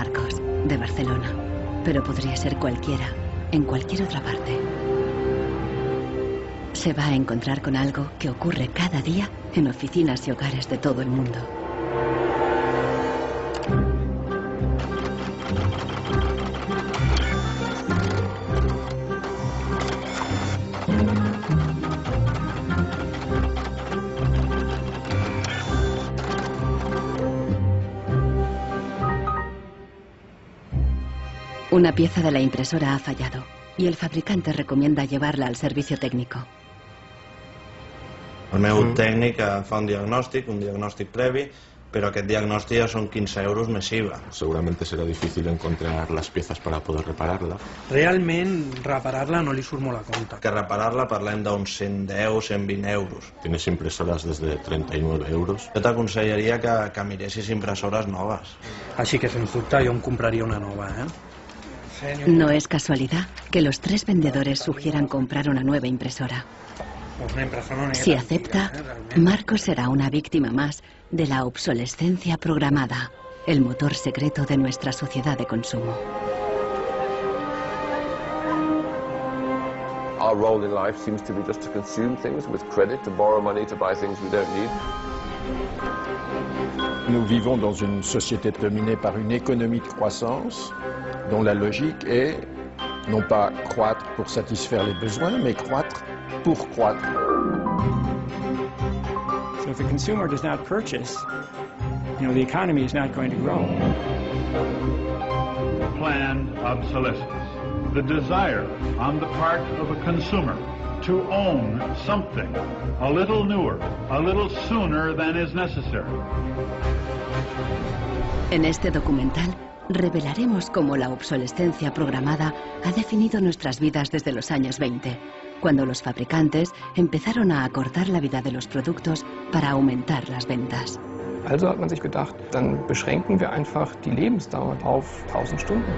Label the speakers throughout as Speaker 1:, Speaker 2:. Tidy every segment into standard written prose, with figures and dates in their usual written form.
Speaker 1: Marcos, de Barcelona, pero podría ser cualquiera, en cualquier otra parte. Se va a encontrar con algo que ocurre cada día en oficinas y hogares de todo el mundo. Una pieza de la impresora ha fallado y el fabricante recomienda llevarla al servicio técnico.
Speaker 2: El meu tècnic fa un diagnòstic previ, pero aquest diagnòstic ja són 15 euros més IVA.
Speaker 3: Seguramente será difícil encontrar las piezas para poder repararla.
Speaker 4: Realment, reparar-la no li surt molt a compte.
Speaker 2: Que reparar-la parlem d'uns 110, 120 euros.
Speaker 3: Tienes impresoras desde 39 euros.
Speaker 2: Jo t'aconsellaria que miressis impressores noves.
Speaker 4: Així que, sens dubte, jo em compraria una nova,
Speaker 1: No es casualidad que los tres vendedores sugieran comprar una nueva impresora. Si acepta, Marcos será una víctima más de la obsolescencia programada, el motor secreto de nuestra sociedad de consumo.
Speaker 5: Our role in life seems to be just to consume things with credit, to borrow money to buy things we don't need.
Speaker 6: Nous vivons dans une société dominée par une économie de croissance dont la logique est non pas croître pour satisfaire les besoins, mais croître pour croître.
Speaker 7: So if the consumer does not purchase, the economy is not going to grow.
Speaker 8: Planned obsolescence, the desire on the part of a consumer to own something a little newer, a little sooner than is necessary.
Speaker 1: En este documental revelaremos cómo la obsolescencia programada ha definido nuestras vidas desde los años 20, cuando los fabricantes empezaron a acortar la vida de los productos para aumentar las ventas.
Speaker 5: Also hat man sich gedacht, dann beschränken wir einfach die Lebensdauer auf 1000 Stunden.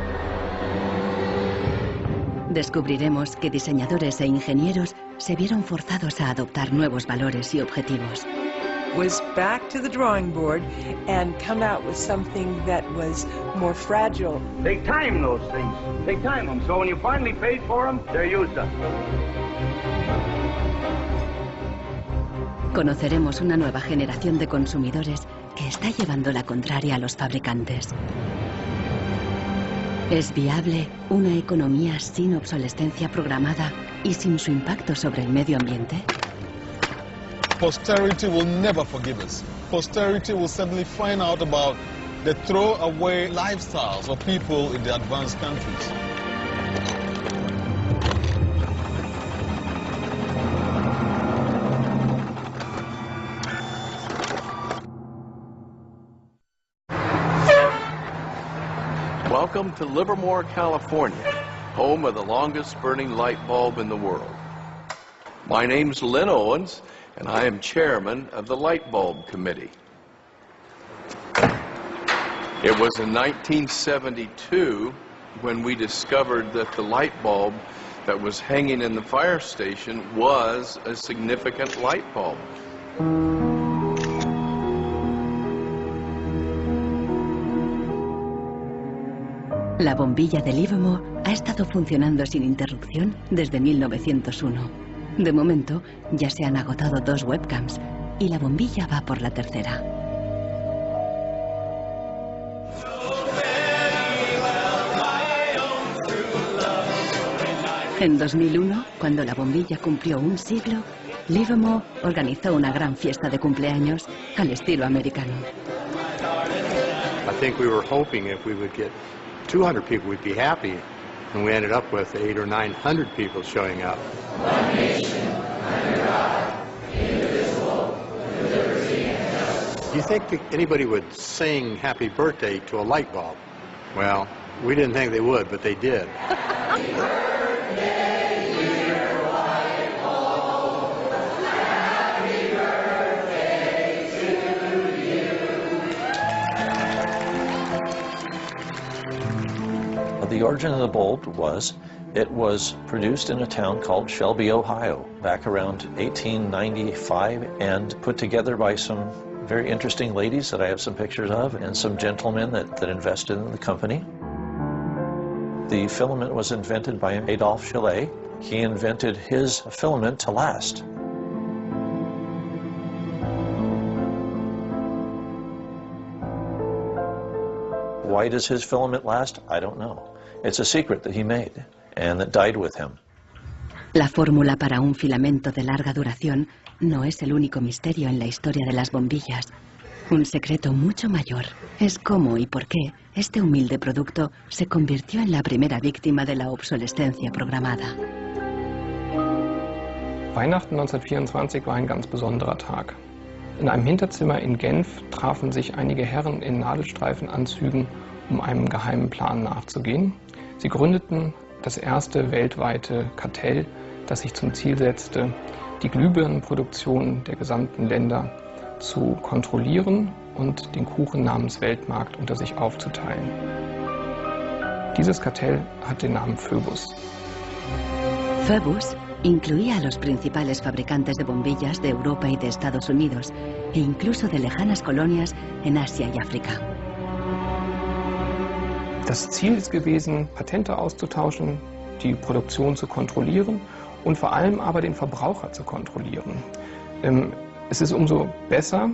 Speaker 1: Descubriremos que diseñadores e ingenieros se vieron forzados a adoptar nuevos valores y objetivos.
Speaker 9: Was back to the drawing board and come out with something that was more fragile.
Speaker 10: They time those things. They time them. So when you finally paid for them, they're used up.
Speaker 1: Conoceremos una nueva generación de consumidores que está llevando la contraria a los fabricantes. ¿Es viable una economía sin obsolescencia programada y sin su impacto sobre el medio ambiente?
Speaker 11: Posterity will never forgive us. Posterity will suddenly find out about the throwaway lifestyles of people in the advanced countries.
Speaker 12: Welcome to Livermore, California, home of the longest burning light bulb in the world. My name's Lynn Owens, and I am chairman of the Light Bulb Committee. It was in 1972 when we discovered that the light bulb that was hanging in the fire station was a significant light bulb.
Speaker 1: La bombilla de Livermore ha estado funcionando sin interrupción desde 1901. De momento, ya se han agotado 2 webcams y la bombilla va por la tercera. En 2001, cuando la bombilla cumplió un siglo, Livermore organizó una gran fiesta de cumpleaños al estilo americano.
Speaker 13: I think we were hoping if we would get 200 people, we'd be happy, and we ended up with 800 or 900 people showing up.
Speaker 14: One nation, under God, indivisible, with liberty and justice.
Speaker 13: Do you think that anybody would sing happy birthday to a light bulb? Well, we didn't think they would, but they did.
Speaker 15: The origin of the bulb was, it was produced in a town called Shelby, Ohio, back around 1895, and put together by some very interesting ladies that I have some pictures of, and some gentlemen that invested in the company. The filament was invented by Adolphe Chaillet. He invented his filament to last. Why does his filament last? I don't know. It's a secret that he made and that died with him.
Speaker 1: La fórmula para un filamento de larga duración no es el único misterio en la historia de las bombillas. Un secreto mucho mayor es cómo y por qué este humilde producto se convirtió en la primera víctima de la obsolescencia programada.
Speaker 5: Weihnachten 1924 war ein ganz besonderer Tag. In einem Hinterzimmer in Genf trafen sich einige Herren in Nadelstreifenanzügen, um einem geheimen Plan nachzugehen. Sie gründeten das erste weltweite Kartell, das sich zum Ziel setzte, die Glühbirnenproduktion der gesamten Länder zu kontrollieren und den Kuchen namens Weltmarkt unter sich aufzuteilen. Dieses Kartell hat den Namen Phoebus.
Speaker 1: Phoebus incluía a los principales fabricantes de bombillas de Europa y de Estados Unidos, e incluso de lejanas colonias en Asia y África.
Speaker 5: Das Ziel ist gewesen, Patente auszutauschen, die Produktion zu kontrollieren und vor allem aber den Verbraucher zu kontrollieren. Es ist umso besser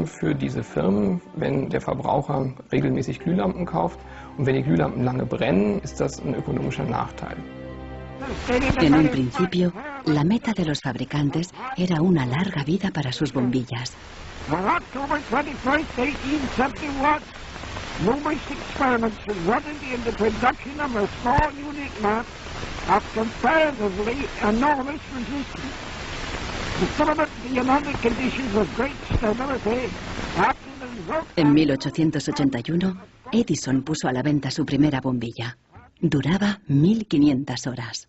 Speaker 5: für diese Firmen, wenn der Verbraucher regelmäßig Glühlampen kauft, und wenn die Glühlampen lange brennen, ist das ein ökonomischer Nachteil.
Speaker 1: En un principio, la meta de los fabricantes era una larga vida para sus bombillas.
Speaker 16: On October 21st, 1871, numerous experiments resulted in the production of a small unit lamp of comparatively enormous resistance. The filament being under conditions of great stability after the result.
Speaker 1: En 1881, Edison puso a la venta su primera bombilla. Duraba 1500 horas.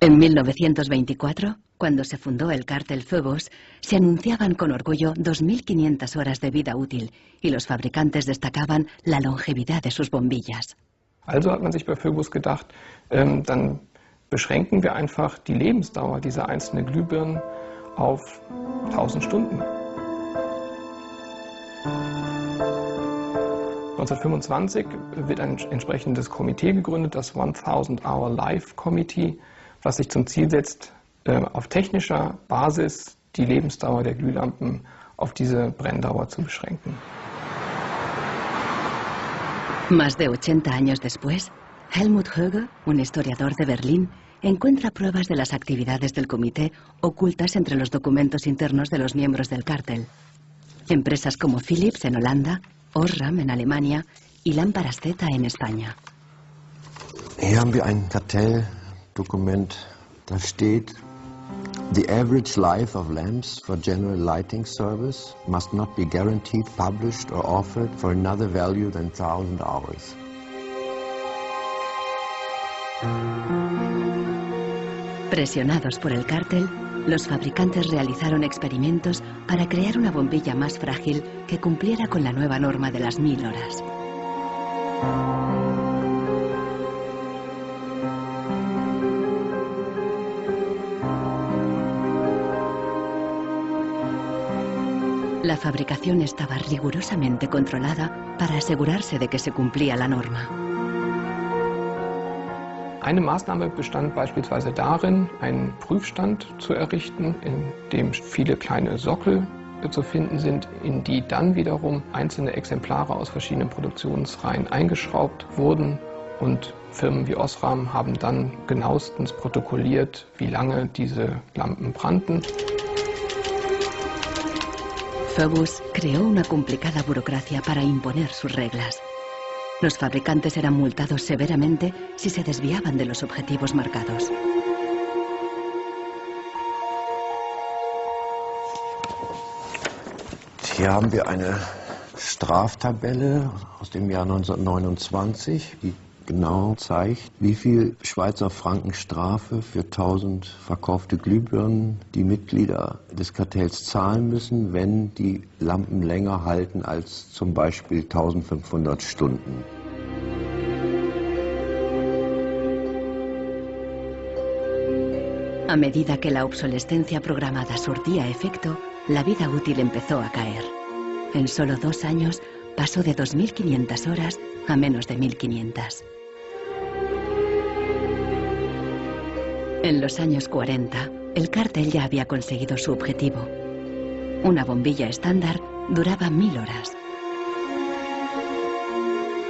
Speaker 1: En 1924, cuando se fundó el cártel Phoebus, se anunciaban con orgullo 2500 horas de vida útil y los fabricantes destacaban la longevidad de sus bombillas.
Speaker 5: Also hat man sich bei Phoebus gedacht, dann beschränken wir einfach die Lebensdauer dieser einzelnen Glühbirnen auf 1000 Stunden. 1925 wird ein entsprechendes Komitee gegründet, das 1000-Hour Life Committee, was sich zum Ziel setzt, auf technischer Basis die Lebensdauer der Glühlampen auf diese Brenndauer zu beschränken.
Speaker 1: Más de 80 años después, Helmut Höge, un historiador de Berlín, encuentra pruebas de las actividades del comité ocultas entre los documentos internos de los miembros del cártel. Empresas como Philips en Holanda, Osram en Alemania y Lámparas Z en España.
Speaker 17: Hier haben wir ein Kartelldokument, da steht: The average life of lamps for general lighting service must not be guaranteed, published or offered for another value than 1000 hours.
Speaker 1: Presionados por el cártel, los fabricantes realizaron experimentos para crear una bombilla más frágil que cumpliera con la nueva norma de las 1000 horas. La fabricación estaba rigurosamente controlada para asegurarse de que se cumplía la norma.
Speaker 5: Eine Maßnahme bestand beispielsweise darin, einen Prüfstand zu errichten, in dem viele kleine Sockel zu finden sind, in die dann wiederum einzelne Exemplare aus verschiedenen Produktionsreihen eingeschraubt wurden, und Firmen wie Osram haben dann genauestens protokolliert, wie lange diese Lampen brannten.
Speaker 1: Phoebus creó una complicada burocracia para imponer sus reglas. Los fabricantes eran multados severamente si se desviaban de los objetivos marcados.
Speaker 17: Hier haben wir eine Straftabelle aus dem Jahr 1929, die genau zeigt, wie viel Schweizer Franken Strafe für 1000 verkaufte Glühbirnen die Mitglieder des Kartells zahlen müssen, wenn die Lampen länger halten als zum Beispiel 1500 Stunden.
Speaker 1: A medida que la obsolescencia programada surtía efecto, la vida útil empezó a caer. En solo 2 años pasó de 2.500 horas a menos de 1.500. En los años 40, el cártel ya había conseguido su objetivo. Una bombilla estándar duraba 1.000 horas.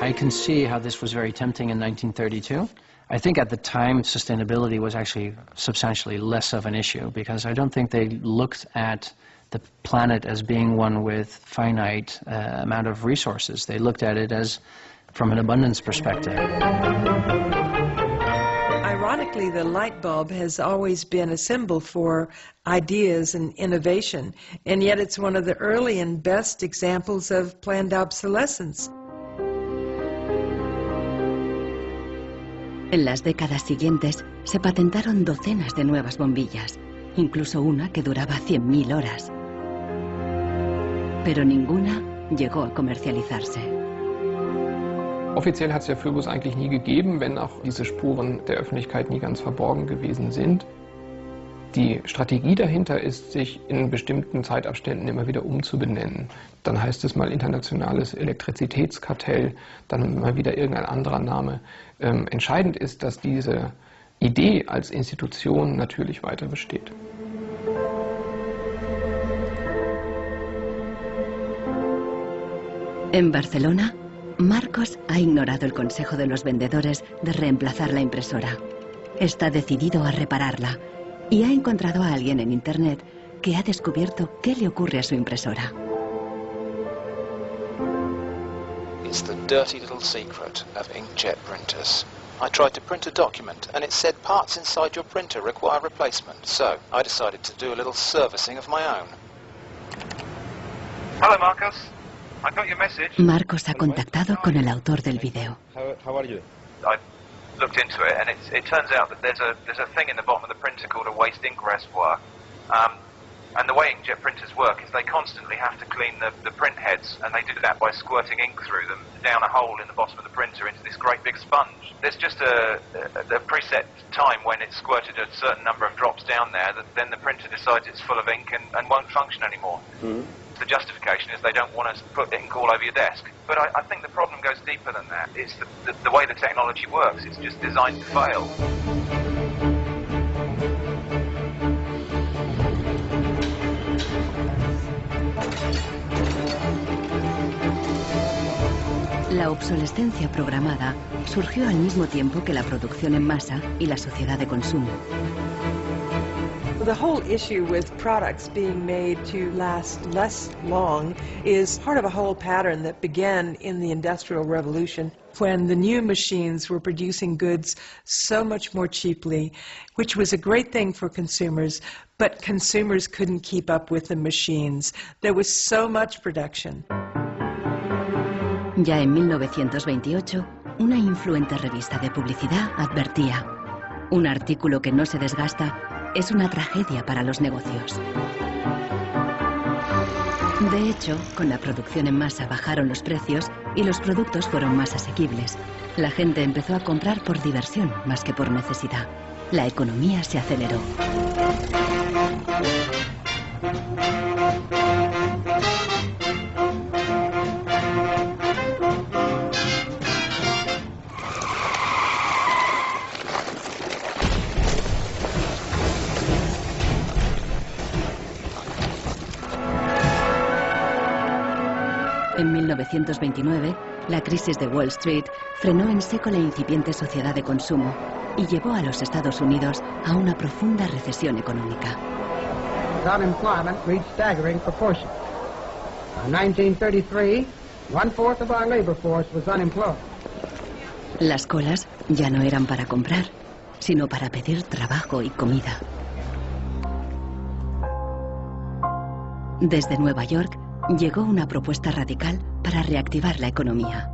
Speaker 18: I can see how this was very tempting in 1932. I think at the time sustainability was actually substantially less of an issue because I don't think they looked at the planet as being one with finite amount of resources. They looked at it as from an abundance perspective.
Speaker 9: Ironically, the light bulb has always been a symbol for ideas and innovation, and yet it's one of the early and best examples of planned obsolescence.
Speaker 1: En las décadas siguientes se patentaron docenas de nuevas bombillas, incluso una que duraba 100.000 horas. Pero ninguna llegó a comercializarse.
Speaker 5: Offiziell hat es ja Philips eigentlich nie gegeben, wenn auch diese Spuren der Öffentlichkeit nie ganz verborgen gewesen sind. Die Strategie dahinter ist, sich in bestimmten Zeitabständen immer wieder umzubenennen. Dann heißt es mal internationales Elektrizitätskartell, dann mal wieder irgendein anderer Name. Entscheidend ist, dass diese Idee als Institution natürlich weiter besteht.
Speaker 1: En Barcelona, Marcos ha ignorado el consejo de los vendedores de reemplazar la impresora. Está decidido a repararla y ha encontrado a alguien en Internet que ha descubierto qué le ocurre a su impresora.
Speaker 19: It's the dirty little secret of inkjet printers. I tried to print a document and it said parts inside your printer require replacement, so I decided to do a little servicing of my own.
Speaker 20: Hello, Marcos. I got your message.
Speaker 1: Marcos ha contactado con el autor del video.
Speaker 20: How are you? I looked into it, and it turns out that there's a thing in the bottom of the printer called a waste ink reservoir. And the way inkjet printers work is they constantly have to clean the print heads, and they do that by squirting ink through them down a hole in the bottom of the printer into this great big sponge. There's just a preset time when it's squirted a certain number of drops down there that then the printer decides it's full of ink and won't function anymore. Mm-hmm. The justification is they don't want to put ink all over your desk. But I think the problem goes deeper than that. It's the way the technology works. It's just designed to fail.
Speaker 1: La obsolescencia programada surgió al mismo tiempo que la producción en masa y la sociedad de consumo.
Speaker 9: The whole issue with products being made to last less long is part of a whole pattern that began in the Industrial Revolution when the new machines were producing goods so much more cheaply, which was a great thing for consumers, but consumers couldn't keep up with the machines. There was so much production.
Speaker 1: Ya en 1928, una influente revista de publicidad advertía: un artículo que no se desgasta es una tragedia para los negocios. De hecho, con la producción en masa bajaron los precios y los productos fueron más asequibles. La gente empezó a comprar por diversión más que por necesidad. La economía se aceleró. En 1929, la crisis de Wall Street frenó en seco la incipiente sociedad de consumo y llevó a los Estados Unidos a una profunda recesión económica.
Speaker 16: Unemployment reached staggering proportions. In 1933, 1/4 of our labor force was unemployed.
Speaker 1: Las colas ya no eran para comprar, sino para pedir trabajo y comida. Desde Nueva York llegó una propuesta radical para reactivar la economía.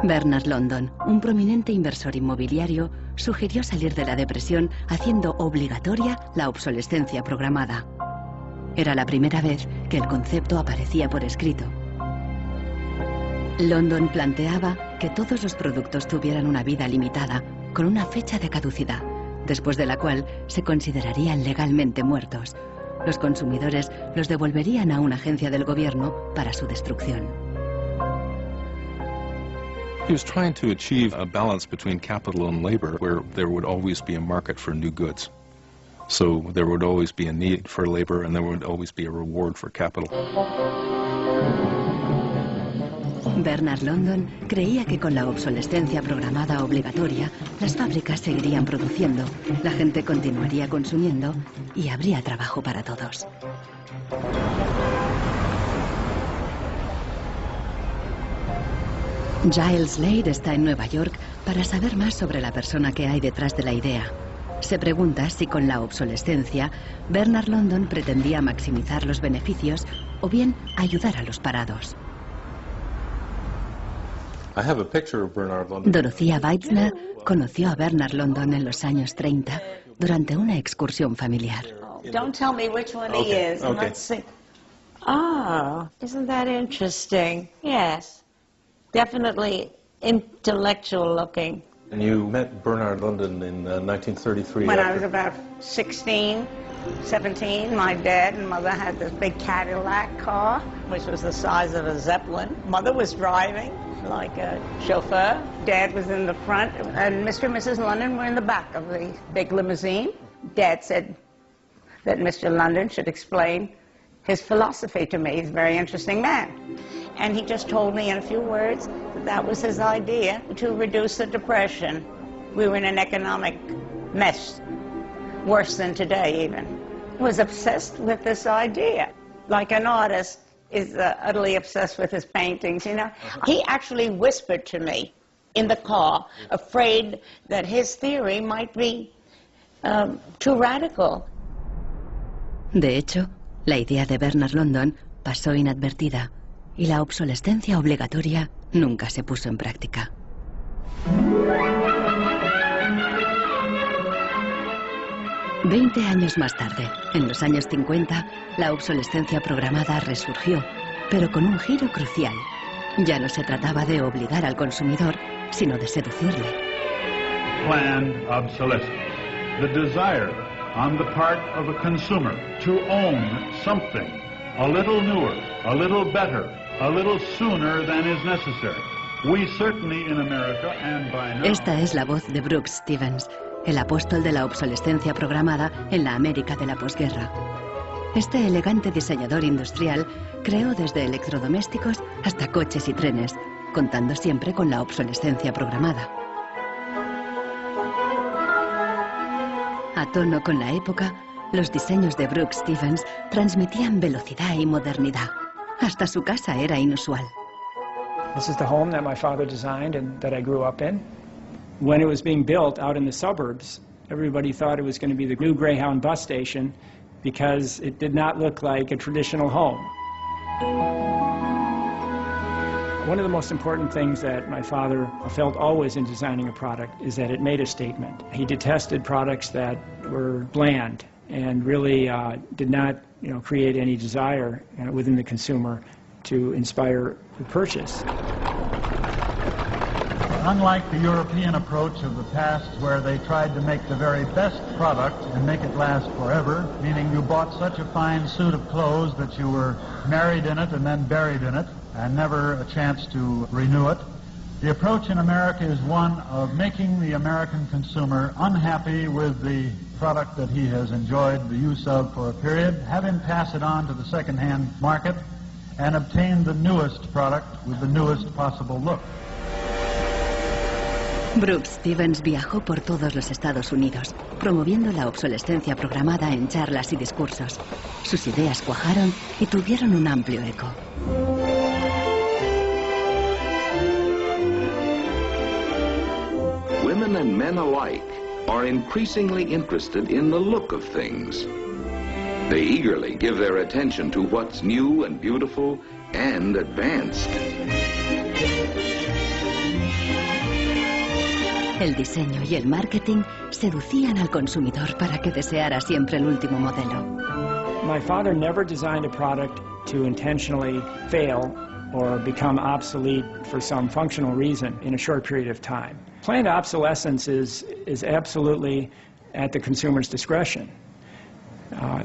Speaker 1: Bernard London, un prominente inversor inmobiliario, sugirió salir de la depresión haciendo obligatoria la obsolescencia programada. Era la primera vez que el concepto aparecía por escrito. London planteaba que todos los productos tuvieran una vida limitada, con una fecha de caducidad, después de la cual se considerarían legalmente muertos. Los consumidores los devolverían a una agencia del gobierno para su destrucción.
Speaker 3: He was trying to achieve a balance between capital and labor where there would always be a market for new goods. So there would always be a need for labor and there would always be a reward for capital.
Speaker 1: Bernard London creía que con la obsolescencia programada obligatoria, las fábricas seguirían produciendo, la gente continuaría consumiendo y habría trabajo para todos. Giles Slade está en Nueva York para saber más sobre la persona que hay detrás de la idea. Se pregunta si con la obsolescencia, Bernard London pretendía maximizar los beneficios o bien ayudar a los parados. Dorothea Weitzner conoció a Bernard London en los años 30 durante una excursión familiar.
Speaker 21: Don't tell me which one he is.
Speaker 3: Okay.
Speaker 21: Let's see. Oh, isn't that interesting? Yes. Definitely intellectual looking.
Speaker 3: And you met Bernard London in 1933.
Speaker 21: When I was about 16, 17, my dad and mother had this big Cadillac car, which was the size of a Zeppelin. Mother was driving like a chauffeur. Dad was in the front, and Mr. and Mrs. London were in the back of the big limousine. Dad said that Mr. London should explain his philosophy to me. He's a very interesting man. And he just told me in a few words that that was his idea to reduce the depression. We were in an economic mess, worse than today even. He was obsessed with this idea. Like an artist is utterly obsessed with his paintings, you know. He actually whispered to me in the car, afraid that his theory might be too radical.
Speaker 1: De hecho, la idea de Bernard London pasó inadvertida y la obsolescencia obligatoria nunca se puso en práctica. Veinte años más tarde, en los años 50, la obsolescencia programada resurgió, pero con un giro crucial. Ya no se trataba de obligar al consumidor, sino de seducirle.
Speaker 8: Planned obsolescence. The desire on the part of a consumer to own something a little newer, a little better, a little sooner than is necessary. We certainly in America and by now...
Speaker 1: Esta es la voz de Brooks Stevens, el apóstol de la obsolescencia programada en la América de la posguerra. Este elegante diseñador industrial creó desde electrodomésticos hasta coches y trenes, contando siempre con la obsolescencia programada. A tono con la época, los diseños de Brooks Stevens transmitían velocidad y modernidad. Hasta su casa era inusual.
Speaker 7: This is the home that my father designed and that I grew up in. When it was being built out in the suburbs, everybody thought it was going to be the new Greyhound bus station because it did not look like a traditional home. One of the most important things that my father felt always in designing a product is that it made a statement. He detested products that were bland and really did not, create any desire within the consumer to inspire the purchase.
Speaker 8: Unlike the European approach of the past where they tried to make the very best product and make it last forever, meaning you bought such a fine suit of clothes that you were married in it and then buried in it and never a chance to renew it, the approach in America is one of making the American consumer unhappy with the product that he has enjoyed the use of for a period, have him pass it on to the second-hand market, and obtain the newest product with the newest possible look.
Speaker 1: Brooks Stevens viajó por todos los Estados Unidos, promoviendo la obsolescencia programada en charlas y discursos. Sus ideas cuajaron y tuvieron un amplio eco.
Speaker 22: Women and men alike are increasingly interested in the look of things. They eagerly give their attention to what's new and beautiful and advanced.
Speaker 1: El diseño y el marketing seducían al consumidor para que deseara siempre el último modelo.
Speaker 7: My father never designed a product to intentionally fail or become obsolete for some functional reason in a short period of time. Planned obsolescence is absolutely at the consumer's discretion.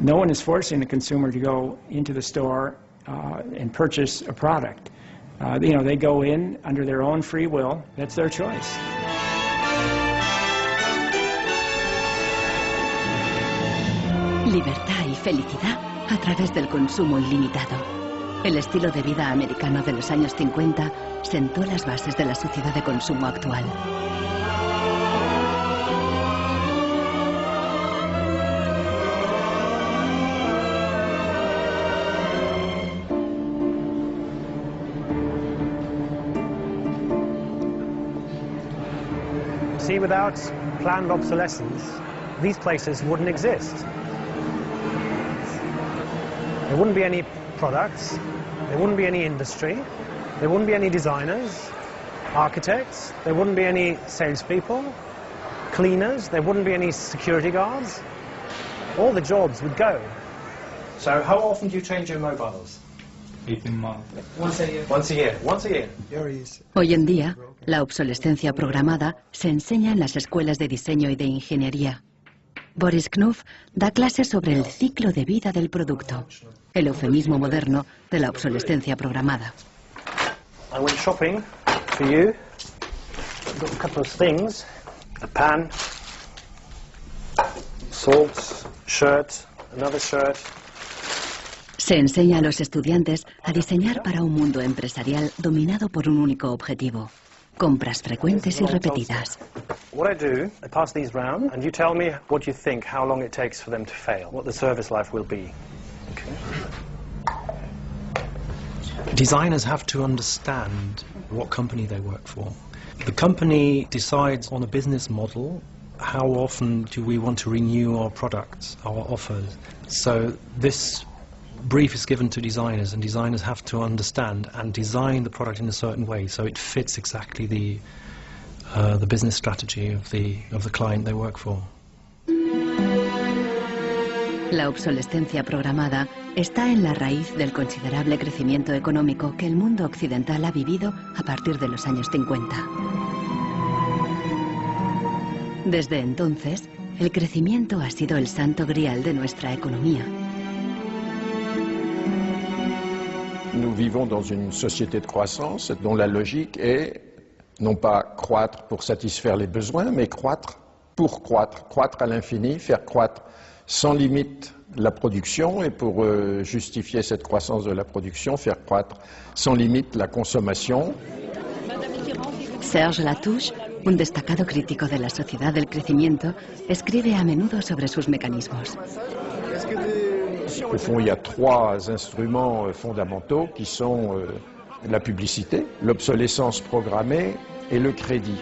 Speaker 7: No one is forcing the consumer to go into the store and purchase a product. They go in under their own free will. That's their choice.
Speaker 1: Libertad y felicidad a través del consumo ilimitado. El estilo de vida americano de los años 50 sentó las bases de la sociedad de consumo actual.
Speaker 2: See, without planned obsolescence, these places wouldn't exist. There wouldn't be any products, there wouldn't be any industry, there wouldn't be any designers, architects, there wouldn't be any salespeople, cleaners, there wouldn't be any security guards. All the jobs would go.
Speaker 4: So how often do you change your mobiles?
Speaker 2: 18 months.
Speaker 4: Once a year. Once a year. Once a year.
Speaker 1: Hoy en día, la obsolescencia programada se enseña en las escuelas de diseño y de ingeniería. Boris Knopf da clases sobre el ciclo de vida del producto, el eufemismo moderno de la obsolescencia programada.
Speaker 2: I went shopping for you. Got a couple of things. A pan, salt, shirt, another shirt.
Speaker 1: Se enseña a los estudiantes a diseñar para un mundo empresarial dominado por un único objetivo: compras frecuentes y repetidas.
Speaker 2: What I do, I pass these round, and you tell me what you think, how long it takes for them to fail, what the service life will be.
Speaker 23: Designers have to understand what company they work for. The company decides on a business model. How often do we want to renew our products, our offers? So this brief is given to designers, and designers have to understand and design the product in a certain way so it fits exactly the business strategy of the client they work for.
Speaker 1: La obsolescencia programada está en la raíz del considerable crecimiento económico que el mundo occidental ha vivido a partir de los años 50. Desde entonces, el crecimiento ha sido el santo grial de nuestra economía.
Speaker 6: Nous vivons dans une société de croissance dont la logique est non pas croître pour satisfaire les besoins, mais croître pour croître, croître à l'infini, faire croître sans limite la production, et pour justifier cette croissance de la production, faire croître sans limite la consommation.
Speaker 1: Serge Latouche, un destacado crítico de la sociedad del crecimiento, escribe a menudo sobre sus mecanismos.
Speaker 6: Au fond, il y a trois instruments fondamentaux qui sont la publicité, l'obsolescence programmée et le crédit.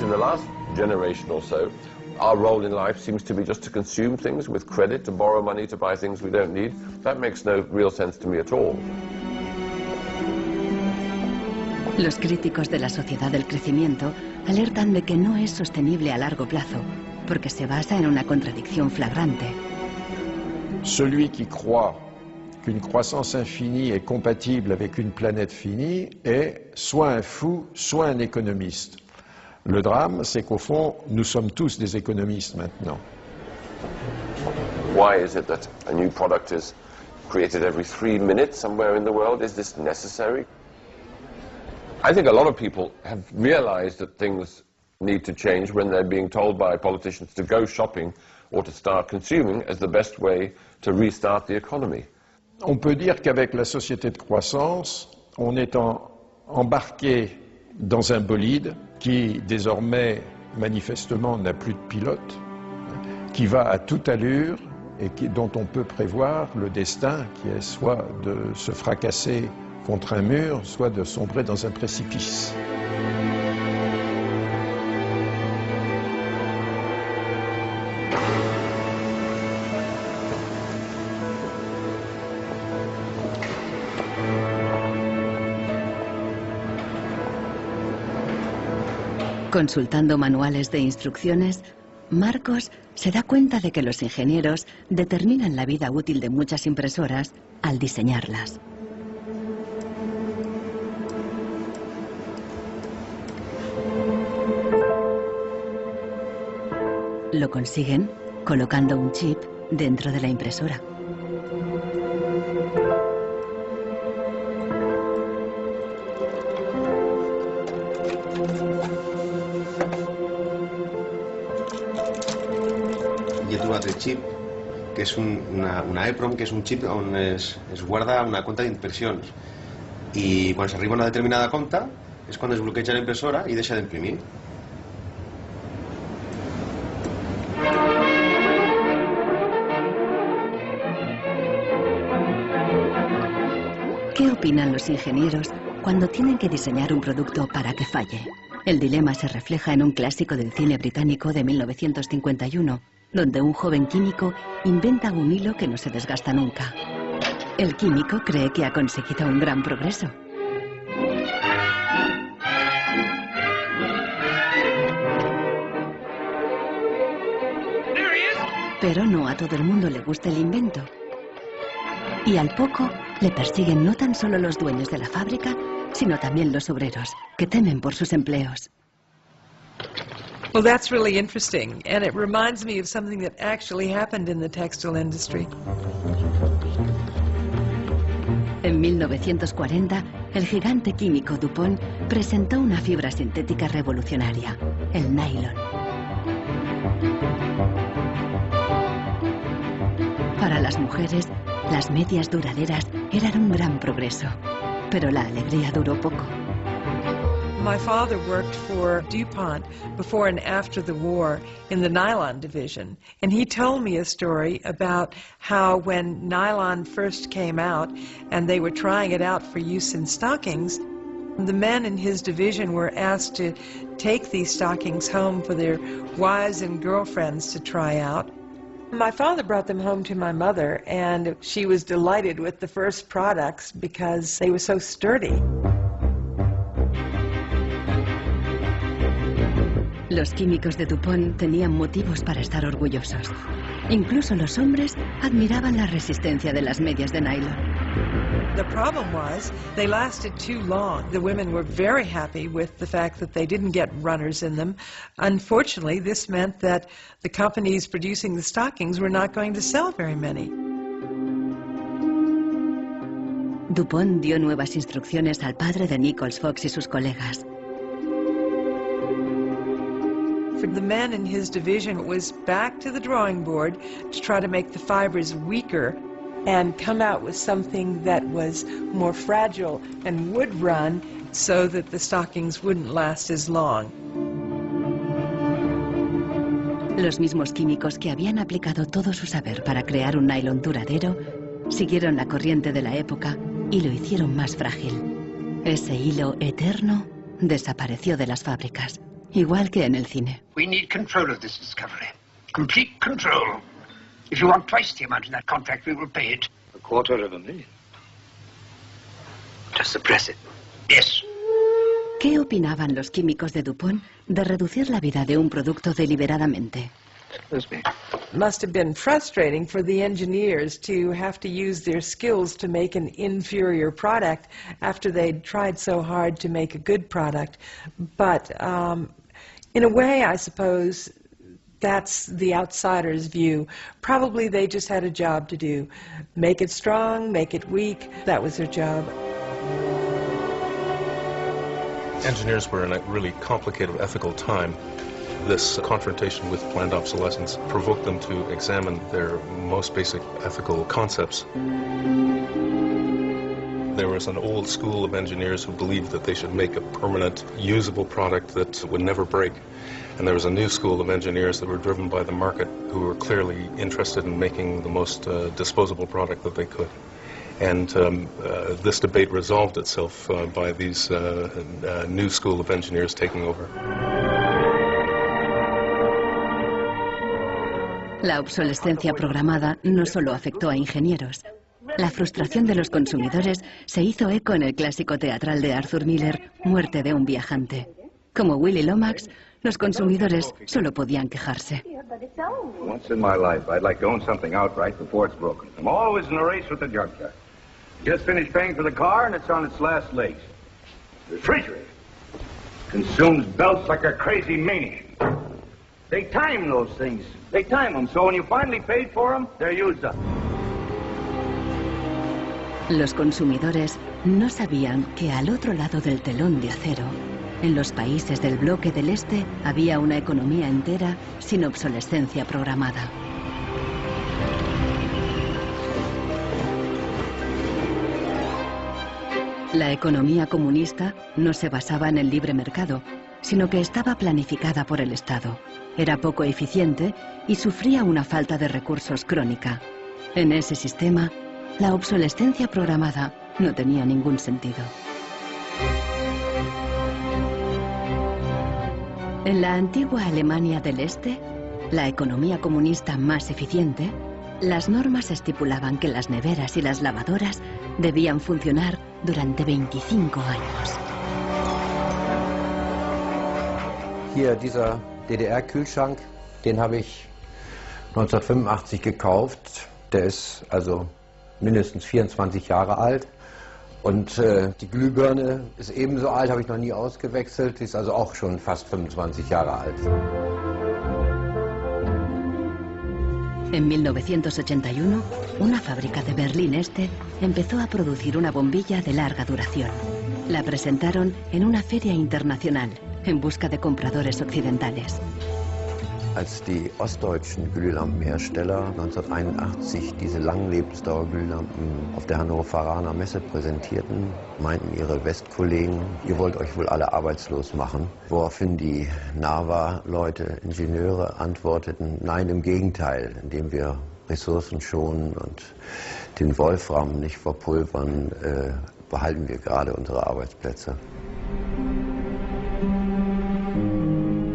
Speaker 12: In the last generation or so, our role in life seems to be just to consume things with credit, to borrow money to buy things we don't need. That makes no real sense to me at all.
Speaker 1: Los críticos de la sociedad del crecimiento alertan de que no es sostenible a largo plazo, porque se basa en una contradicción flagrante.
Speaker 6: Celui qui croit qu'une croissance infinie est compatible avec une planète finie est soit un fou, soit un économiste. Le drame, c'est qu'au fond, nous sommes tous des économistes maintenant.
Speaker 12: Why is it that a new product is created every 3 minutes somewhere in the world? Is this necessary? I think a lot of people have realized that things need to change when they're being told by politicians to go shopping or to start consuming as the best way to restart the economy.
Speaker 6: On peut dire qu'avec la société de croissance, on est embarqué dans un bolide qui désormais manifestement n'a plus de pilote, qui va à toute allure et dont on peut prévoir le destin qui est soit de se fracasser contre un mur, soit de sombrer dans un précipice.
Speaker 1: Consultando manuales de instrucciones, Marcos se da cuenta de que los ingenieros determinan la vida útil de muchas impresoras al diseñarlas. Lo consiguen colocando un chip dentro de la impresora.
Speaker 10: Jo he trobat el xip, que és una EEPROM, que és un xip on es guarda una compta d'impressions. I quan s'arriba a una determinada compta és quan es bloqueja la impressora i deixa d'imprimir.
Speaker 1: ¿Qué opinan los ingenieros cuando tienen que diseñar un producto para que falle? El dilema se refleja en un clásico del cine británico de 1951, donde un joven químico inventa un hilo que no se desgasta nunca. El químico cree que ha conseguido un gran progreso. Pero no a todo el mundo le gusta el invento. Y al poco le persiguen no tan solo los dueños de la fábrica, sino también los obreros, que temen por sus empleos.
Speaker 9: Well, that's really interesting, and it reminds me of something that actually happened in the textile industry.
Speaker 1: En 1940, el gigante químico DuPont presentó una fibra sintética revolucionaria, el nylon. Para las mujeres, las medias duraderas eran un gran progreso, pero la alegría duró poco.
Speaker 9: My father worked for DuPont before and after the war in the nylon division, and he told me a story about how when nylon first came out and they were trying it out for use in stockings, the men in his division were asked to take these stockings home for their wives and girlfriends to try out. My father brought them home to my mother, and she was delighted with the first products because they were so sturdy.
Speaker 1: Los químicos de DuPont tenían motivos para estar orgullosos. Incluso los hombres admiraban la resistencia de las medias de nylon.
Speaker 9: The problem was they lasted too long. The women were very happy with the fact that they didn't get runners in them. Unfortunately, this meant that the companies producing the stockings were not going to sell very many.
Speaker 1: DuPont dio nuevas instrucciones al padre de Nichols Fox y sus colegas.
Speaker 9: For the men in his division, it was back to the drawing board to try to make the fibers weaker and come out with something that was more fragile and would run so that the stockings wouldn't last as long.
Speaker 1: Los mismos químicos que habían aplicado todo su saber para crear un nylon duradero siguieron la corriente de la época y lo hicieron más frágil. Ese hilo eterno desapareció de las fábricas, igual que en el cine.
Speaker 16: We need control of this discovery. Complete control. If you want twice the amount of that contract, we will pay it.
Speaker 11: $250,000. To suppress it.
Speaker 16: Yes.
Speaker 1: ¿Qué opinaban los químicos de DuPont de reducir la vida de un producto deliberadamente?
Speaker 9: Must have been frustrating for the engineers to have to use their skills to make an inferior product after they'd tried so hard to make a good product. But in a way, I suppose that's the outsider's view. Probably they just had a job to do. Make it strong, make it weak. That was their job.
Speaker 3: Engineers were in a really complicated ethical time. This confrontation with planned obsolescence provoked them to examine their most basic ethical concepts. There was an old school of engineers who believed that they should make a permanent, usable product that would never break. And there was a new school of engineers that were driven by the market who were clearly interested in making the most disposable product that they could. And this debate resolved itself by these new school of engineers taking over.
Speaker 1: La obsolescencia programada no solo afectó a ingenieros. La frustración de los consumidores se hizo eco en el clásico teatral de Arthur Miller, Muerte de un viajante. Como Willy Lomax, los consumidores solo podían quejarse.
Speaker 14: Once in my life, I'd like to own something outright before it's broken. I'm always in a race with the junkyard. Just finished paying for the car and it's on its last legs. The refrigerator consumes belts like a crazy maniac. They time those things. They time them, so when you finally paid for them, they're used up.
Speaker 1: Los consumidores no sabían que al otro lado del telón de acero, en los países del bloque del Este, había una economía entera sin obsolescencia programada. La economía comunista no se basaba en el libre mercado, sino que estaba planificada por el Estado. Era poco eficiente y sufría una falta de recursos crónica. En ese sistema, la obsolescencia programada no tenía ningún sentido. En la antigua Alemania del Este, la economía comunista más eficiente, las normas estipulaban que las neveras y las lavadoras debían funcionar durante 25 años.
Speaker 13: Hier, dieser DDR-Kühlschrank, den habe ich 1985 gekauft. Der ist also mindestens 24 Jahre alt. Und die Glühbirne ist ebenso alt, habe ich noch nie ausgewechselt. Die ist also auch schon fast 25 Jahre alt.
Speaker 1: En 1981, una fábrica de Berlín Este empezó a producir una bombilla de larga duración. La presentaron en una feria internacional en busca de compradores occidentales.
Speaker 13: Als die ostdeutschen Glühlampenhersteller 1981 diese Langlebensdauerglühlampen auf der Hannoveraner Messe präsentierten, meinten ihre Westkollegen, ihr wollt euch wohl alle arbeitslos machen. Woraufhin die NAVA-Leute, Ingenieure, antworteten, nein, im Gegenteil, indem wir Ressourcen schonen und den Wolfram nicht verpulvern, behalten wir gerade unsere Arbeitsplätze.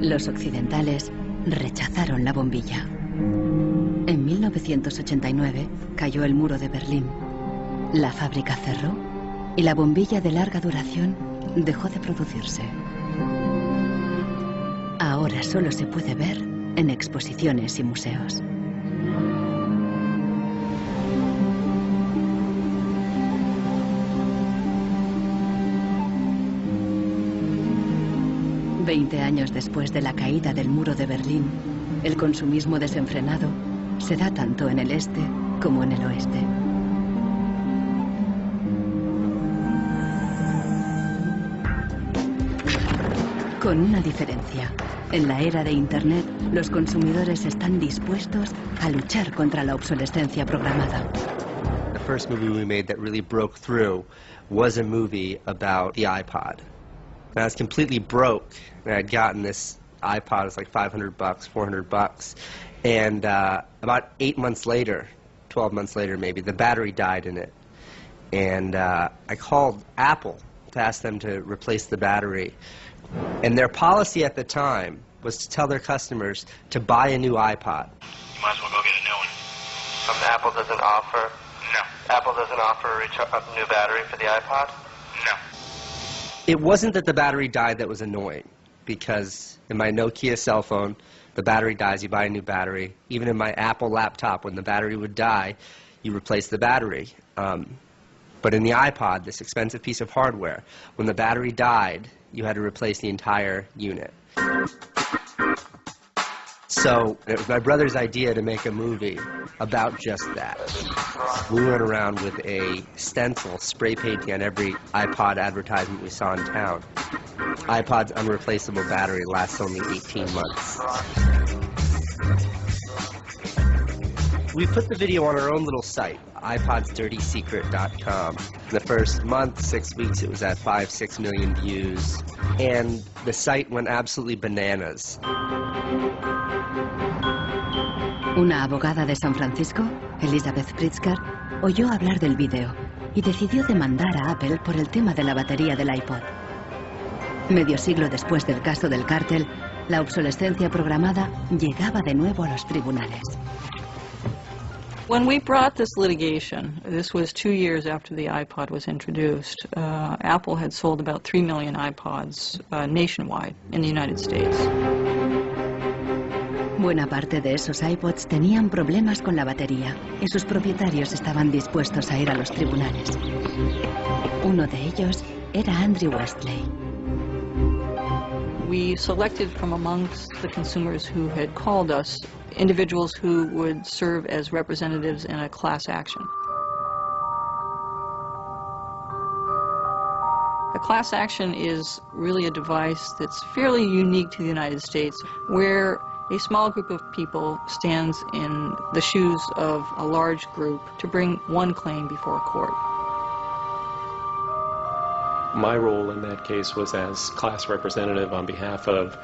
Speaker 1: Los occidentales rechazaron la bombilla. En 1989 cayó el muro de Berlín. La fábrica cerró y la bombilla de larga duración dejó de producirse. Ahora solo se puede ver en exposiciones y museos. Veinte años después de la caída del muro de Berlín, el consumismo desenfrenado se da tanto en el este como en el oeste. Con una diferencia. En la era de Internet, los consumidores están dispuestos a luchar contra la obsolescencia programada.
Speaker 15: The first movie we made that really broke through was a movie about the iPod. And I was completely broke, and I'd gotten this iPod. It was like $500, $400, and about 8 months later, 12 months later maybe, the battery died in it. And I called Apple to ask them to replace the battery. And their policy at the time was to tell their customers to buy a new iPod.
Speaker 20: You might as well go get a new one. Apple doesn't offer? No. Apple doesn't offer a new battery for the iPod? No.
Speaker 15: It wasn't that the battery died that was annoying, because in my Nokia cell phone, the battery dies, you buy a new battery. Even in my Apple laptop, when the battery would die, you replace the battery. But in the iPod, this expensive piece of hardware, when the battery died, you had to replace the entire unit. So it was my brother's idea to make a movie about just that. We went around with a stencil spray painting on every iPod advertisement we saw in town. iPod's unreplaceable battery lasts only 18 months. We put the video on our own little site, iPodsDirtySecret.com. In the first month, 6 weeks, it was at 5-6 million views, and the site went absolutely bananas.
Speaker 1: Una abogada de San Francisco, Elizabeth Pritzker, oyó hablar del vídeo y decidió demandar a Apple por el tema de la batería del iPod. Medio siglo después del caso del cártel, la obsolescencia programada llegaba de nuevo a los tribunales.
Speaker 17: When we brought this litigation, this was 2 years after the iPod was introduced, Apple had sold about 3 million iPods nationwide in the United States.
Speaker 1: Buena parte de esos iPods tenían problemas con la batería y sus propietarios estaban dispuestos a ir a los tribunales. Uno de ellos era Andrew Westley.
Speaker 17: We selected from amongst the consumers who had called us individuals who would serve as representatives in a class action. A class action is really a device that's fairly unique to the United States, where a small group of people stands in the shoes of a large group to bring one claim before a court.
Speaker 5: My role in that case was as class representative on behalf of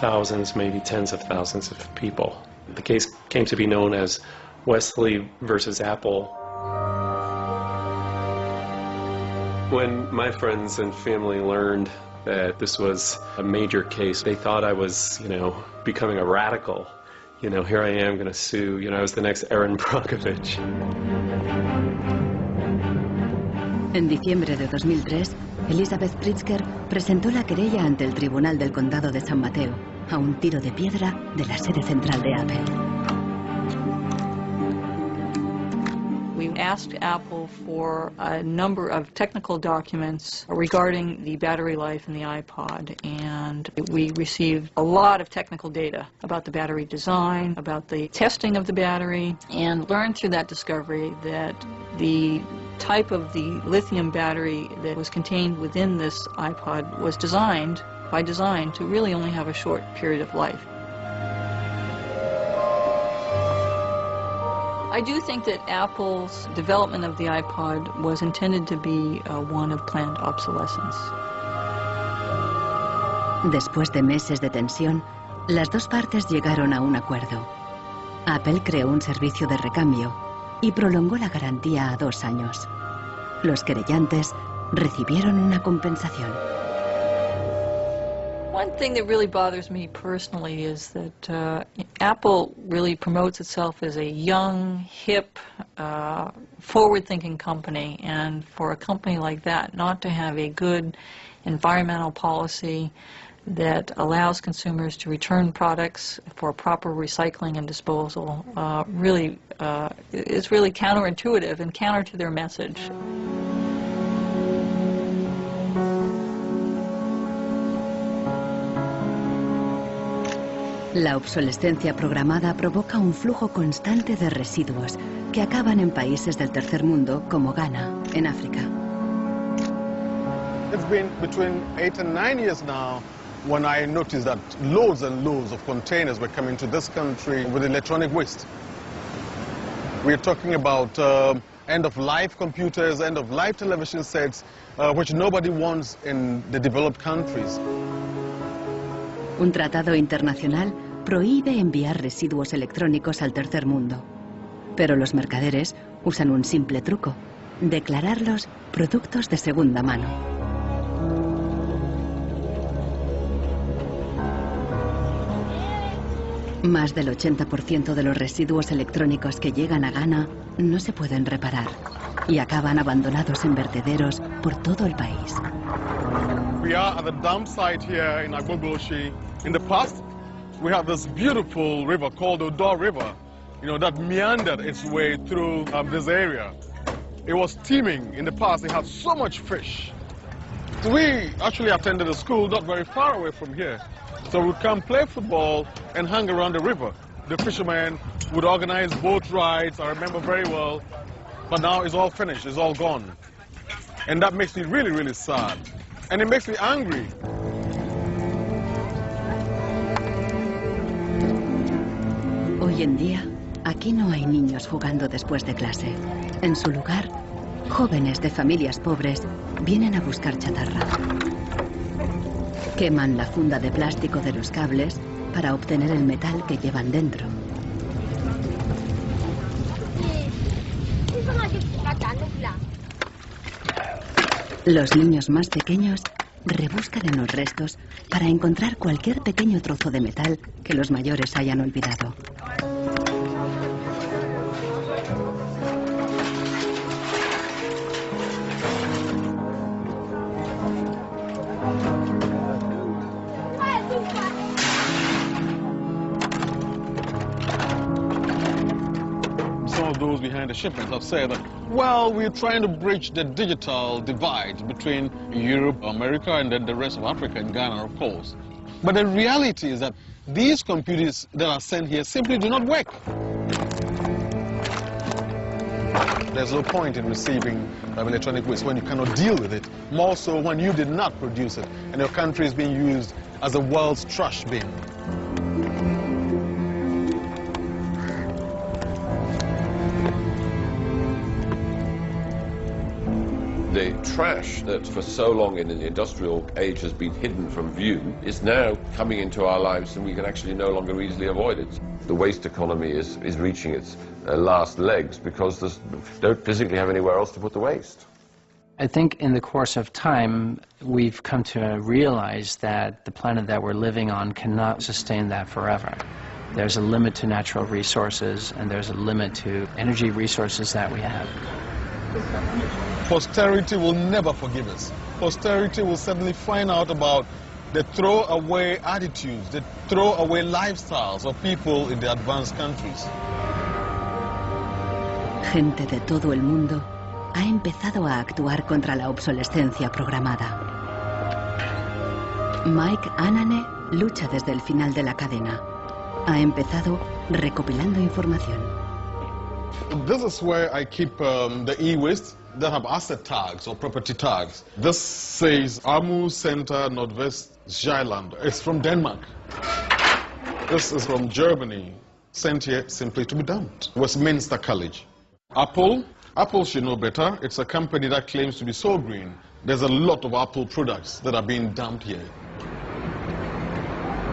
Speaker 5: thousands, maybe tens of thousands of people. The case came to be known as Wesley versus Apple. When my friends and family learned that this was a major case, they thought I was, becoming a radical. Here I am going to sue, I was the next Aaron Brockovich.
Speaker 1: En diciembre de 2003, Elizabeth Pritzker presentó la querella ante el Tribunal del Condado de San Mateo, a un tiro de piedra de la sede central de Apple.
Speaker 17: We asked Apple for a number of technical documents regarding the battery life in the iPod, and we received a lot of technical data about the battery design, about the testing of the battery, and learned through that discovery that the type of the lithium battery that was contained within this iPod was designed, by design, to really only have a short period of life. I do think that Apple's development of the iPod was intended to be one of planned obsolescence.
Speaker 1: Después de meses de tensión, las dos partes llegaron a un acuerdo. Apple creó un servicio de recambio y prolongó la garantía a 2 años. Los querellantes recibieron una compensación.
Speaker 17: One thing that really bothers me personally is that Apple really promotes itself as a young, hip, forward-thinking company, and for a company like that not to have a good environmental policy that allows consumers to return products for proper recycling and disposal really is really counterintuitive and counter to their message.
Speaker 1: La obsolescencia programada provoca un flujo constante de residuos que acaban en países del tercer mundo como Ghana, en África.
Speaker 18: It's been between 8 and 9 years now when I noticed that loads and loads of containers were coming to this country with electronic waste. We're talking about end-of-life computers, end-of-life television sets, which nobody wants in the developed countries.
Speaker 1: Un tratado internacional prohíbe enviar residuos electrónicos al tercer mundo. Pero los mercaderes usan un simple truco: declararlos productos de segunda mano. Más del 80% de los residuos electrónicos que llegan a Ghana no se pueden reparar y acaban abandonados en vertederos por todo el país.
Speaker 18: We are at the dump site here in Agbogbloshi. In the past, we have this beautiful river called the Odor River, that meandered its way through this area. It was teeming in the past. It had so much fish. So we actually attended a school not very far away from here. So we'd come play football and hang around the river. The fishermen would organize boat rides, I remember very well. But now it's all finished, it's all gone. And that makes me really, really sad. And it makes me angry.
Speaker 1: Hoy en día, aquí no hay niños jugando después de clase. En su lugar, jóvenes de familias pobres vienen a buscar chatarra. Queman la funda de plástico de los cables para obtener el metal que llevan dentro. Los niños más pequeños rebuscan en los restos para encontrar cualquier pequeño trozo de metal que los mayores hayan olvidado.
Speaker 18: Those behind the shipments have said that, well, we're trying to bridge the digital divide between Europe, America, and then the rest of Africa and Ghana, of course. But the reality is that these computers that are sent here simply do not work. There's no point in receiving electronic waste when you cannot deal with it, more so when you did not produce it and your country is being used as the world's trash bin.
Speaker 12: The trash that for so long in the industrial age has been hidden from view is now coming into our lives, and we can actually no longer easily avoid it. The waste economy is reaching its last legs because they don't physically have anywhere else to put the waste.
Speaker 8: I think in the course of time we've come to realize that the planet that we're living on cannot sustain that forever. There's a limit to natural resources and there's a limit to energy resources that we have.
Speaker 18: Posterity will never forgive us. Posterity will certainly find out about the throwaway attitudes, the throwaway lifestyles of people in the advanced countries.
Speaker 1: Gente de todo el mundo ha empezado a actuar contra la obsolescencia programada. Mike Anane lucha desde el final de la cadena. Ha empezado recopilando información.
Speaker 18: This is where I keep the e-waste that have asset tags or property tags. This says Amu Center Northwest Zeeland. It's from Denmark. This is from Germany, sent here simply to be dumped. Westminster College. Apple should know better. It's a company that claims to be so green. There's a lot of Apple products that are being dumped here.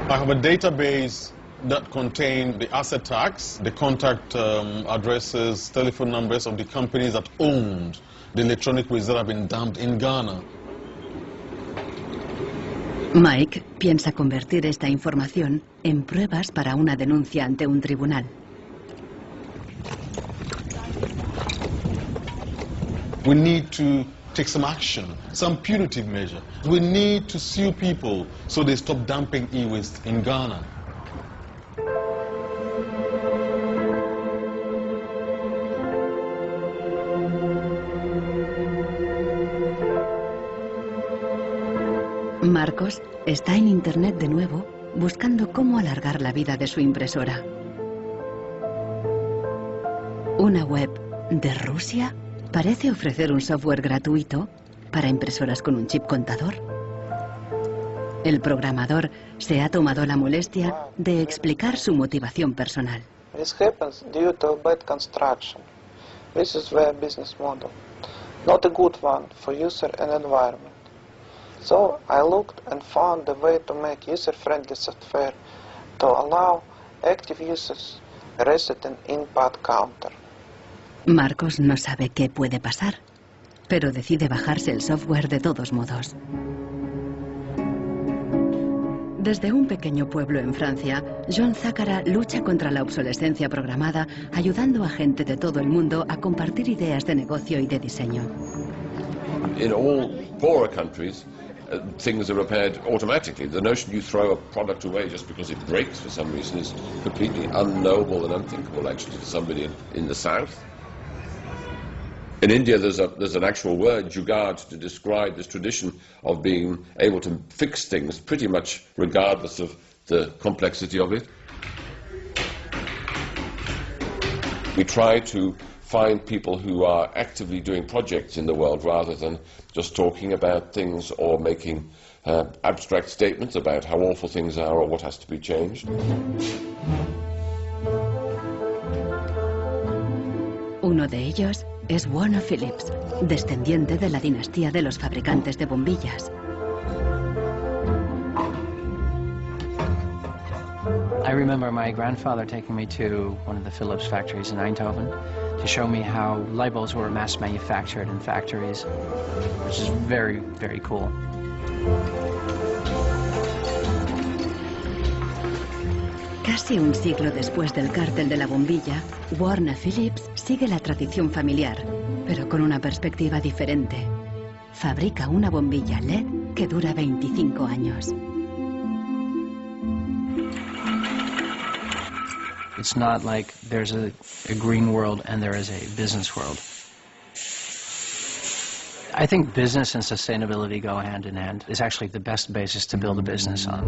Speaker 18: I have a database that contain the asset tags, the contact addresses, telephone numbers of the companies that owned the electronic waste that have been dumped in Ghana.
Speaker 1: Mike piensa convertir esta información en pruebas para una denuncia ante un tribunal.
Speaker 18: We need to take some action, some punitive measure. We need to sue people so they stop dumping e-waste in Ghana.
Speaker 1: Marcos está en internet de nuevo buscando cómo alargar la vida de su impresora. Una web de Rusia parece ofrecer un software gratuito para impresoras con un chip contador. El programador se ha tomado la molestia de explicar su motivación personal.
Speaker 19: This happens due to bad construction. This is their business model. Not a good one for user and environment. So I looked and found a way to make user-friendly software to allow active users reset an input counter.
Speaker 1: Marcos no sabe qué puede pasar, pero decide bajarse el software de todos modos. Desde un pequeño pueblo en Francia, John Zácara lucha contra la obsolescencia programada, ayudando a gente de todo el mundo a compartir ideas de negocio y de diseño.
Speaker 12: In all poorer countries, things are repaired automatically. The notion you throw a product away just because it breaks for some reason is completely unknowable and unthinkable, actually, to somebody in the south. In India, there's an actual word, jugaad, to describe this tradition of being able to fix things pretty much regardless of the complexity of it. We try to find people who are actively doing projects in the world rather than just talking about things or making abstract statements about how awful things are or what has to be changed.
Speaker 1: Uno de ellos es Warner Phillips, descendiente de la dinastía de los fabricantes de bombillas.
Speaker 8: I remember my grandfather taking me to one of the Philips factories in Eindhoven to show me how light bulbs were mass manufactured in factories, which is very, very cool.
Speaker 1: Casi un siglo después del cártel de la bombilla, Warner Phillips sigue la tradición familiar, pero con una perspectiva diferente. Fabrica una bombilla LED que dura 25 años.
Speaker 8: It's not like there's a green world and there is a business world. I think business and sustainability go hand in hand. It's actually the best basis to build a business on.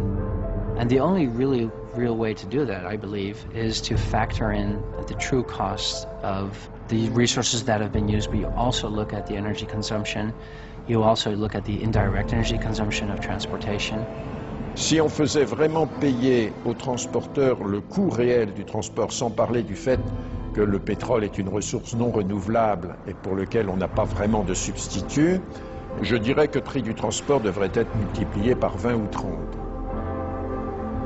Speaker 8: And the only really real way to do that, I believe, is to factor in the true costs of the resources that have been used, but you also look at the energy consumption, you also look at the indirect energy consumption of transportation.
Speaker 6: Si on faisait vraiment payer aux transporteurs le coût réel du transport, sans parler du fait que le pétrole est une ressource non renouvelable et pour lequel on n'a pas vraiment de substitut, je dirais que le prix du transport devrait être multiplié par 20 ou 30.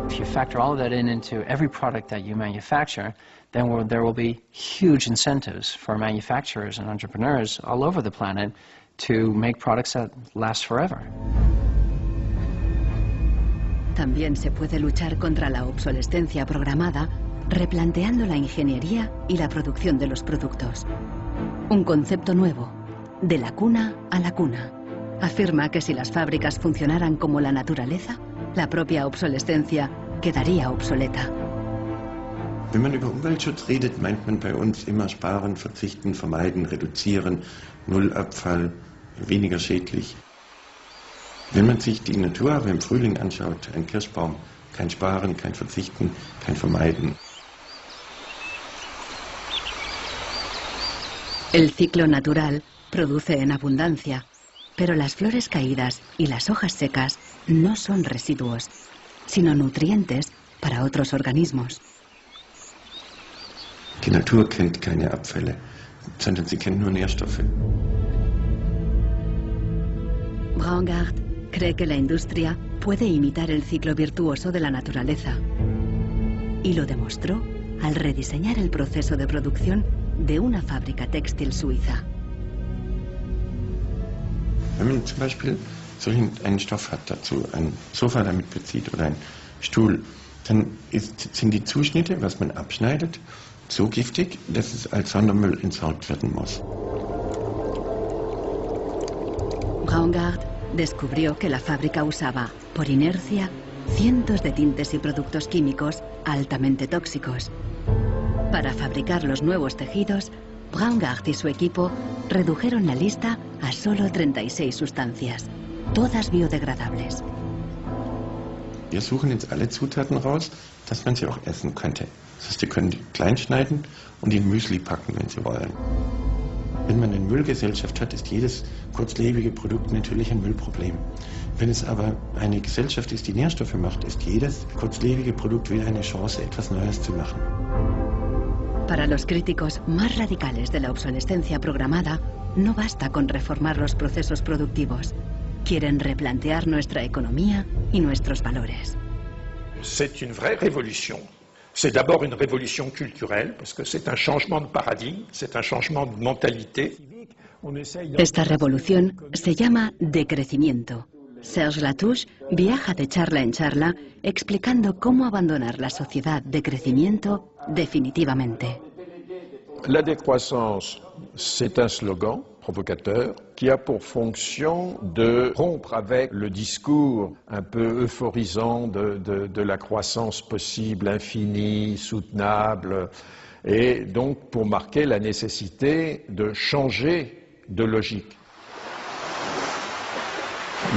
Speaker 8: If you factor all of that into every product that you manufacture, then there will be huge incentives for manufacturers and entrepreneurs all over the planet to make products that last forever.
Speaker 1: También se puede luchar contra la obsolescencia programada replanteando la ingeniería y la producción de los productos. Un concepto nuevo, de la cuna a la cuna. Afirma que si las fábricas funcionaran como la naturaleza, la propia obsolescencia quedaría obsoleta.
Speaker 13: Wenn man über Umweltschutz redet, meint man bei uns immer sparen, verzichten, vermeiden, reduzieren, Nullabfall, weniger schädlich. Wenn man sich die Natur im Frühling anschaut, ein Kirschbaum, kein Sparen, kein Verzichten, kein Vermeiden.
Speaker 1: El ciclo natural produce en abundancia, pero las flores caídas y las hojas secas no son residuos, sino nutrientes para otros organismos.
Speaker 13: Die Natur kennt keine Abfälle, sondern sie kennt nur Nährstoffe.
Speaker 1: Braungart cree que la industria puede imitar el ciclo virtuoso de la naturaleza. Y lo demostró al rediseñar el proceso de producción de una fábrica textil suiza.
Speaker 13: Wenn man zum Beispiel einen Stoff hat dazu, ein Sofa damit bezieht oder ein Stuhl, dann sind die Zuschnitte, was man abschneidet, so giftig, dass es als Sondermüll entsorgt werden muss.
Speaker 1: Braungart descubrió que la fábrica usaba, por inercia, cientos de tintes y productos químicos altamente tóxicos. Para fabricar los nuevos tejidos, Braungart y su equipo redujeron la lista a solo 36 sustancias, todas biodegradables.
Speaker 13: Wir suchen jetzt alle Zutaten raus, dass man sie auch essen könnte. Das heißt, Sie können die klein schneiden und in Müsli packen, wenn Sie wollen. Wenn man eine Müllgesellschaft hat, ist jedes kurzlebige Produkt natürlich ein Müllproblem. Wenn es aber eine Gesellschaft ist, die Nährstoffe macht, ist jedes kurzlebige Produkt wieder eine Chance, etwas Neues zu machen.
Speaker 1: Para los críticos más radicales de la obsolescencia programada, no basta con reformar los procesos productivos. Quieren replantear nuestra economía y nuestros valores.
Speaker 6: C'est une vraie révolution. C'est d'abord une révolution culturelle, parce que c'est un changement de paradigme, c'est un changement de mentalité.
Speaker 1: Esta revolución se llama decrecimiento. Serge Latouche viaja de charla en charla explicando cómo abandonar la sociedad de crecimiento definitivamente.
Speaker 6: La décroissance, c'est un slogan provocateur qui a pour fonction de rompre avec le discours un peu euphorisant de la croissance possible, infinie, soutenable, et donc pour marquer la nécessité de changer de logique.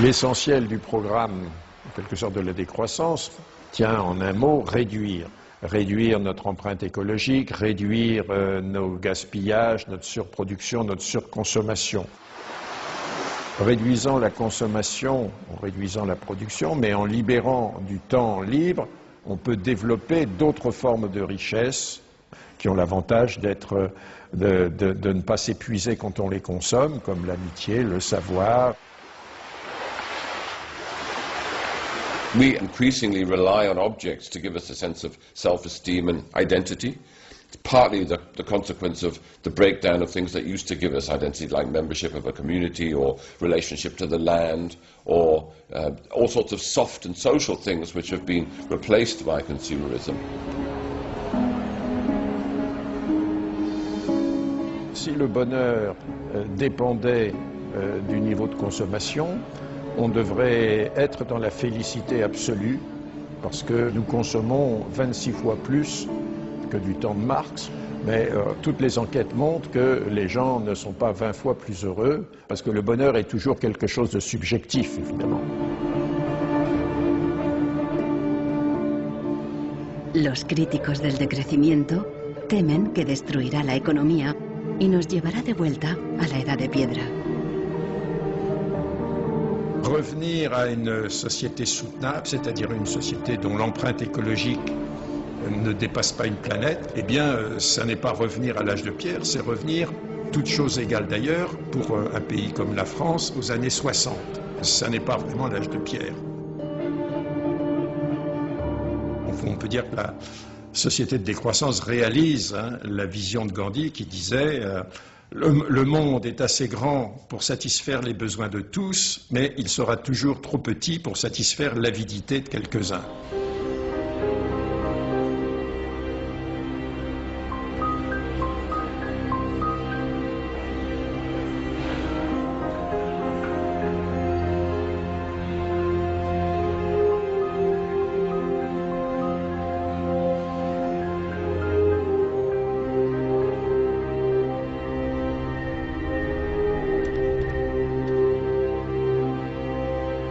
Speaker 6: L'essentiel du programme, en quelque sorte de la décroissance, tient en un mot réduire. Réduire notre empreinte écologique, réduire nos gaspillages, notre surproduction, notre surconsommation. Réduisant la consommation, en réduisant la production, mais en libérant du temps libre, on peut développer d'autres formes de richesse qui ont l'avantage de ne pas s'épuiser quand on les consomme, comme l'amitié, le savoir.
Speaker 12: We increasingly rely on objects to give us a sense of self-esteem and identity. It's partly the consequence of the breakdown of things that used to give us identity, like membership of a community or relationship to the land, or all sorts of soft and social things which have been replaced by consumerism.
Speaker 6: Si le bonheur dépendait du niveau de consommation, on devrait être dans la félicité absolue, parce que nous consommons 26 fois plus que du temps de Marx, mais toutes les enquêtes montrent que les gens ne sont pas 20 fois plus heureux, parce que le bonheur est toujours quelque chose de subjectif, évidemment.
Speaker 1: Los críticos del decrecimiento temen que destruirá la economía y nos llevará de vuelta a la edad de piedra.
Speaker 6: Revenir à une société soutenable, c'est-à-dire une société dont l'empreinte écologique ne dépasse pas une planète, eh bien, ça n'est pas revenir à l'âge de pierre, c'est revenir, toutes choses égales d'ailleurs, pour un pays comme la France, aux années 60. Ça n'est pas vraiment l'âge de pierre. On peut dire que la société de décroissance réalise la vision de Gandhi qui disait le monde est assez grand pour satisfaire les besoins de tous, mais il sera toujours trop petit pour satisfaire l'avidité de quelques-uns.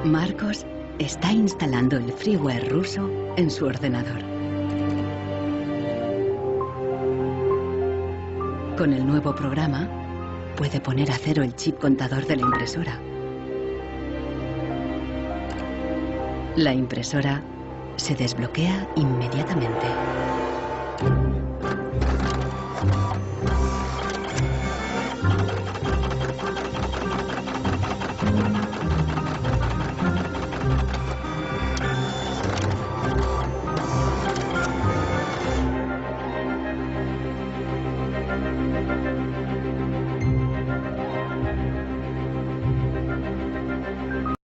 Speaker 1: Marcos está instalando el freeware ruso en su ordenador. Con el nuevo programa, puede poner a cero el chip contador de la impresora. La impresora se desbloquea inmediatamente.